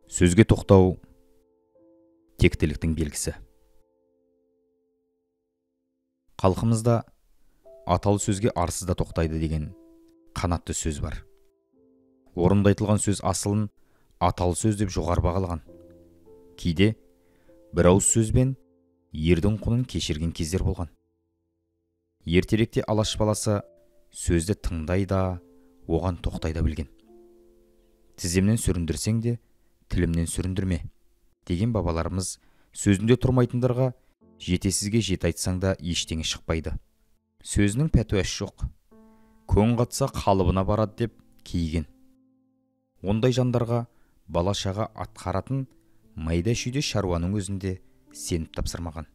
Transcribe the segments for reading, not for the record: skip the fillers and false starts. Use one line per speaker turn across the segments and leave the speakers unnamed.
Сөзге тоқтау тектіліктің белгісі. Халқымызда аталы сөзге арсыз да тоқтайды деген қанатты сөз бар. Орынды айтылған сөз асылын аталы сөз деп жоғары бағалаған. Кейде бір ауыз сөзбен ердің құнын кешірген кездер болған. Ертеректе алаш баласы сөзді тыңдай да, оған тоқтай да білген. Тіземнен сүріндірсең де, тілімнен сүріндірме деген бабаларымыз сөзінде тұрмайтындарға жетесізге жет айтсаң да ештеңе шықпайды. Сөзінің пәтуасы жоқ. Көң қатса қалыбына барады деп кейген. Ондай жандарға бала-шаға атқаратын майда шүйде шаруаның өзінде сеніп тапсырмаған.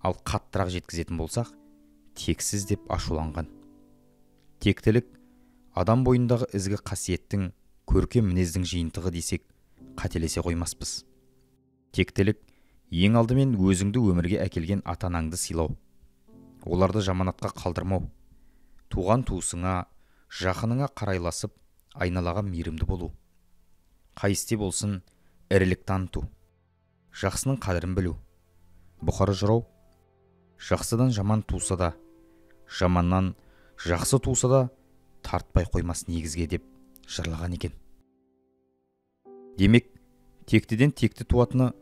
Ал қаттырақ жеткізетін болсақ, тексіз деп ашуланған. Тектілік адам бойындағы ізгі қасиеттің, көркем мінездің жиынтығы десек, қателесе қоймаспыз. Тектілік ең алдымен өзіңді өмірге әкелген ата-анаңды сыйлау, оларды жаманатқа қалдырмау, туған туысыңа, жақыныңа қарайласып, айналаға мейірімді болу. Қайсте болсын ірілік таныту, жақсының қадірін білу. Бұқары жырау, жақсыдан жаман туса да, жаманнан жақсы туса да, тартпай қоймас негізге деп жырлаған екен. Демек, тектіден текті туатыны,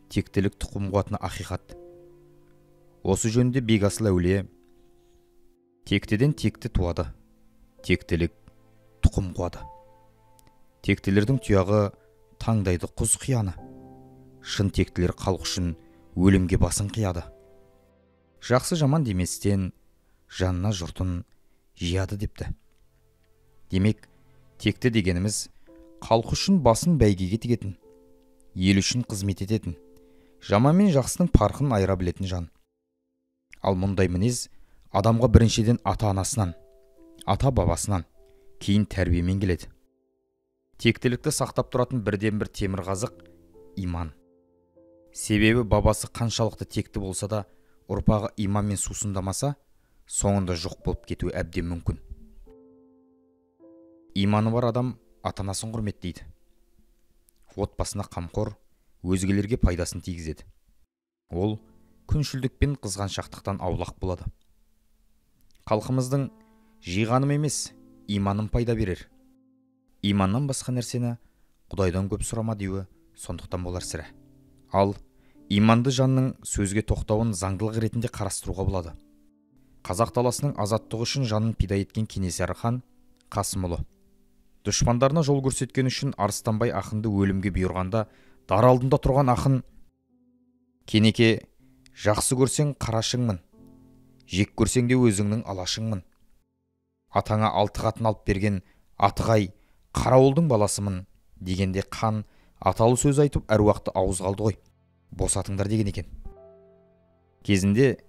тектілік тұқым қуатыны ақиқат. Осы жөнінде Бекасыл әулие тектіден текті туады, тектілік тұқым қуады. Тектілердің тұяғы таңдайды құз қияны, шын тектілер халық үшін өлімге басын қияды. Жақсы жаман деместен жанына жұртын жияды депті. Демек, текті дегеніміз халық үшін басын бәйгеге тігетін, ел үшін қызмет ететін, жаман мен жақсының парқын айыра білетін жан. Ал мұндай мінез адамға біріншіден ата-анасынан, ата-бабасынан, кейін тәрбиемен келеді. Тектілікті сақтап тұратын бірден бір темір қазық иман. Себебі бабасы қаншалықты текті болса да, ұрпағы иманмен сусындамаса, соңында жоқ болып кетуі әбден мүмкін. Иманы бар адам ата-анасын құрметтейді. Отбасына қамқор, өзгелерге пайдасын тигізеді. Ол күншілдік пен қызғаншақтықтан аулақ болады. Халқымыздың жиғаным емес, иманым пайда берер. Иманнан басқа нәрсені Құдайдан көп сұрама деуі сондықтан болар сірә. Ал иманды жанның сөзге тоқтауын заңдылық ретінде қарастыруға болады. Қазақ даласының азаттығы үшін жанын пида еткен Кенесары хан Қасымұлы дұшпандарына жол көрсеткен үшін Арыстанбай ақынды өлімге бұйырғанда, дар алдында тұрған ақын: «Кенеке, жақсы көрсең қарашыңмын, жек көрсең де өзіңнің алашыңмын. Атаңа 6 қатын алып берген Атығай қарауылдың баласымын» дегенде хан аталы сөз айтып әруақты ауыз қалды ғой, босатыңдар деген екен. Кезінде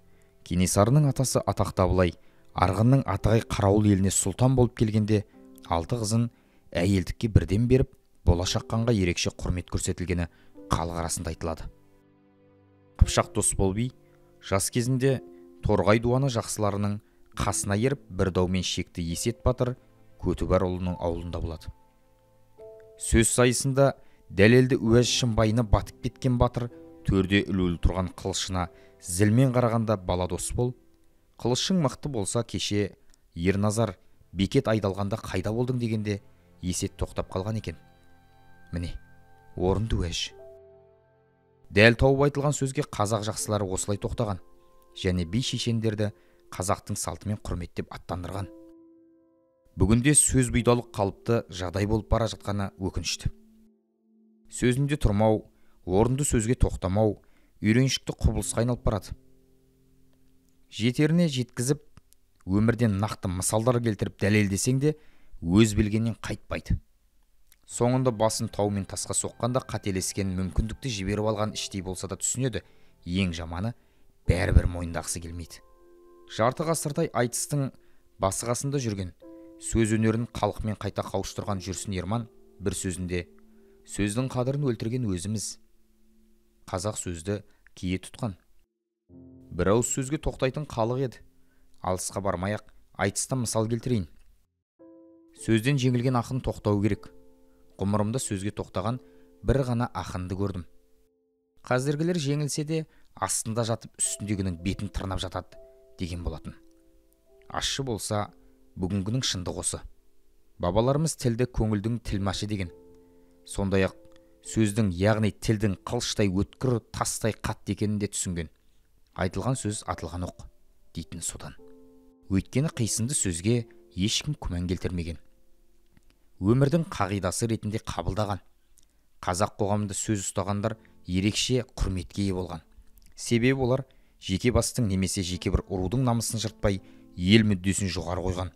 Кенесарының атасы атақты Абылай арғынның Атығай қарауыл еліне сұлтан болып келгенде 6 қызын әйелдікке бірден беріп, болашақ ханға ерекше құрмет көрсетілгені халық арасында айтылады. Қыпшақ Досбол би жас кезінде Торғай дуаны жақсыларының қасына еріп, бір даумен шекті Есет батыр Көтібарұлының ауылында болады. Сөз сайысында дәлелді уәж шымбайына батып кеткен батыр төрде ілулі тұрған қылышына зілмен қарағанда бала Досбол: «Қылышың мықты болса кеше Ерназар бекет айдалғанда қайда болдың?» дегенде Есет тоқтап қалған екен. Міне, орынды уәж. Дәл тауып айтылған сөзге қазақ жақсылары осылай тоқтаған, және би шешендерді қазақтың салтымен құрметтеп аттандырған. Бүгінде сөз бұйдалық қалыпты жағдай болып бара жатқаны өкінішті. Сөзінде тұрмау, орынды сөзге тоқтамау үйреншікті құбылысқа айналып барады. Жетеріне жеткізіп, өмірден нақты мысалдар келтіріп дәлелдесең де, өз білгеннен қайтпайды. Соңында басын тау мен тасқа соққанда қателескен, мүмкіндікті жіберіп алған іштей болса да түсінеді, ең жаманы бәрібір мойындағысы келмейді. Жарты ғасырдай айтыстың басы қасында жүрген, сөз өнерін халқымен қайта қауыштырған Жүрсін Ерман бір сөзінде: «Сөздің қадірін өлтірген өзіміз. Қазақ сөзді кие тұтқан. Бір ауыз сөзге тоқтайтын халық еді. Алысқа бармай-ақ айтыстан мысал келтірейін. Сөзден жеңілген ақын тоқтау керек. Ғұмырымда сөзге тоқтаған бір ғана ақынды көрдім. Қазіргілер жеңілсе де астында жатып үстіндегінің бетін тырнап жатады деген болатын. Ащы болса, бүгінгінің шындығы осы. Бабаларымыз тілді көңілдің тілмашы деген. Сондай-ақ сөздің, яғни тілдің қылыштай өткір, тастай қатты екенін де түсінген. Айтылған сөз атылған оқ дейтін содан. Өйткені қисынды сөзге ешкім күмән келтірмеген. Өмірдің қағидасы ретінде қабылдаған. Қазақ қоғамында сөз ұстағандар ерекше құрметке ие болған. Себебі олар жеке бастың немесе жеке бір рудың намысын жыртпай, ел мүддесін жоғары қойған.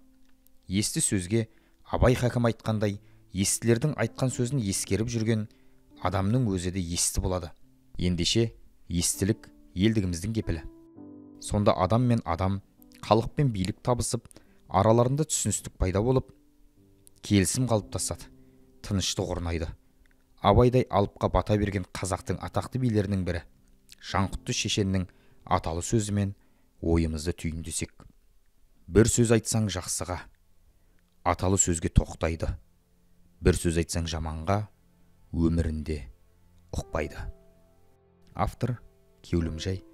Есті сөзге Абай хакім айтқандай, естілердің айтқан сөзін ескеріп жүрген адамның өзі де есті болады. Ендеше естілік елдігіміздің кепілі. Сонда адам мен адам, халық пен билік табысып, араларында түсіністік пайда болып, келісім қалыптасады, тыныштық орнайды. Абайдай алыпқа бата берген қазақтың атақты билерінің бірі Жанқұтты шешеннің аталы сөзімен ойымызды түйіндесек. Бір сөз айтсаң жақсыға, аталы сөзге тоқтайды. Бір сөз айтсаң жаманға, өмірінде ұқпайды. Автор Кеулімжай